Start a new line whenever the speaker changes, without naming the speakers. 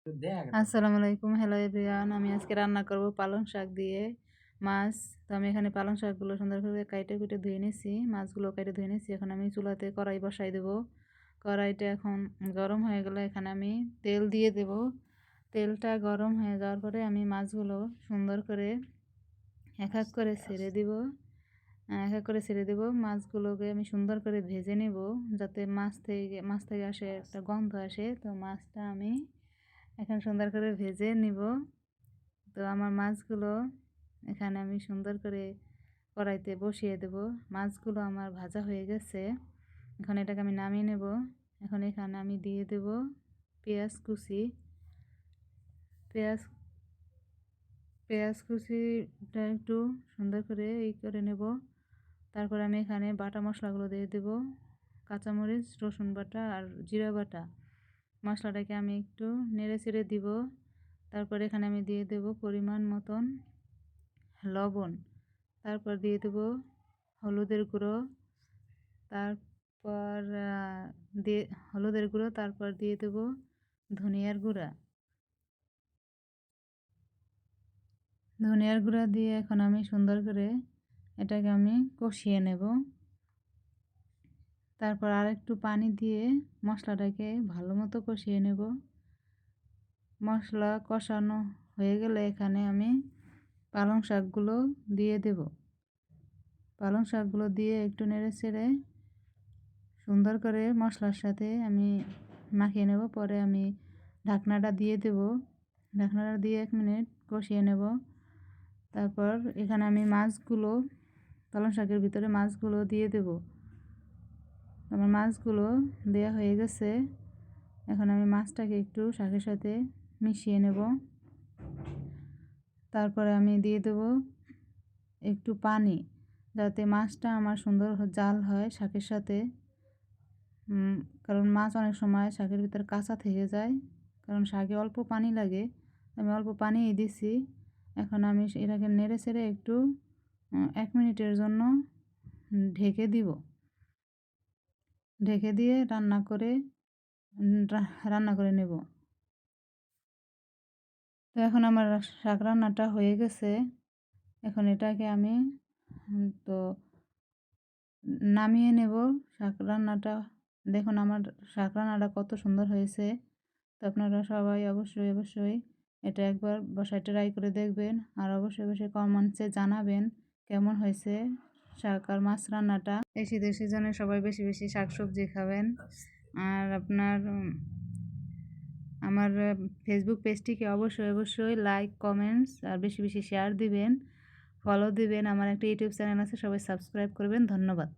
আসসালামু আলাইকুম। Hello everyone. আমি আজকে রান্না করব পালং শাক দিয়ে মাছ। তো আমি এখানে পালং শাকগুলো সুন্দর করে কাইটে কুটে ধুয়ে নিয়েছি। মাছগুলো কেটে ধুয়ে নিয়েছি। এখন আমি চুলাতে কড়াই বসাই দেব। কড়াইটা এখন গরম হয়ে গেলে এখানে আমি তেল দিয়ে দেব। তেলটা গরম হয়ে যাওয়ার পরে আমি মাছগুলো সুন্দর করে এক এক করে ছেড়ে দিব। এক এক করে ছেড়ে দেব। মাছগুলোকে আমি সুন্দর করে ভেজে নেব, যাতে মাছ থেকে আসে একটা গন্ধ আসে। তো মাছটা আমি এখন সুন্দর করে ভেজে নিব। তো আমার মাছগুলো এখানে আমি সুন্দর করে কড়াইতে বসিয়ে দেব। মাছগুলো আমার ভাজা হয়ে গেছে। এখন এটাকে আমি নামিয়ে নেব। এখন এখানে আমি দিয়ে দেব পেঁয়াজ কুচি। পেঁয়াজ পেঁয়াজ কুচিটা একটু সুন্দর করে করে নেব। তারপর আমি এখানে বাটা মশলাগুলো দিয়ে দেব, কাঁচামরিচ, রসুন বাটা আর জিরা বাটা। মশলাটাকে আমি একটু নেড়ে চেড়ে দিব। তারপর এখানে আমি দিয়ে দেব পরিমাণ মতন লবণ। তারপর দিয়ে দেব হলুদের গুঁড়ো। তারপর দিয়ে হলুদের গুঁড়ো তারপর দিয়ে দেব ধনিয়ার গুঁড়া। ধনিয়ার গুঁড়া দিয়ে এখন আমি সুন্দর করে এটাকে আমি কষিয়ে নেব। তারপর আর একটু পানি দিয়ে মশলাটাকে ভালো মতো কষিয়ে নেব। মশলা কষানো হয়ে গেলে এখানে আমি পালং শাকগুলো দিয়ে দেব। পালং শাকগুলো দিয়ে একটু নেড়ে চেড়ে সুন্দর করে মশলার সাথে আমি মাখিয়ে নেব। পরে আমি ঢাকনাটা দিয়ে দেব। ঢাকনাটা দিয়ে 1 মিনিট কষিয়ে নেব। তারপর এখানে আমি মাছগুলো, পালং শাকের ভিতরে মাছগুলো দিয়ে দেব। আমার মাছগুলো দেওয়া হয়ে গেছে। এখন আমি মাছটাকে একটু শাকের সাথে মিশিয়ে নেব। তারপরে আমি দিয়ে দেব একটু পানি, যাতে মাছটা আমার সুন্দর জাল হয় শাকের সাথে। কারণ মাছ অনেক সময় শাকের ভিতরে কাঁচা থেকে যায়, কারণ শাকে অল্প পানি লাগে। আমি অল্প পানি দিছি। এখন আমি এটাকে নেড়ে ছেড়ে একটু 1 মিনিটের জন্য ঢেকে দিব। ঢেকে দিয়ে রান্না করে নেব। তো এখন আমার শাক রান্নাটা হয়ে গেছে। এখন এটাকে আমি তো নামিয়ে নেব। শাক রান্নাটা দেখুন, আমার শাক রান্নাটা কত সুন্দর হয়েছে। তো আপনারা সবাই অবশ্যই এটা একবার বাসায় ট্রাই করে দেখবেন। আর অবশ্যই কমেন্টসে জানাবেন কেমন হয়েছে শাক আর মাছ রান্নাটা। এই শীতের সিজনে সবাই বেশি বেশি শাক সবজি খাবেন। আর আপনার আমার ফেসবুক পেজটিকে অবশ্যই লাইক, কমেন্টস আর বেশি বেশি শেয়ার দিবেন, ফলো দিবেন। আমার একটা ইউটিউব চ্যানেল আছে, সবাই সাবস্ক্রাইব করবেন। ধন্যবাদ।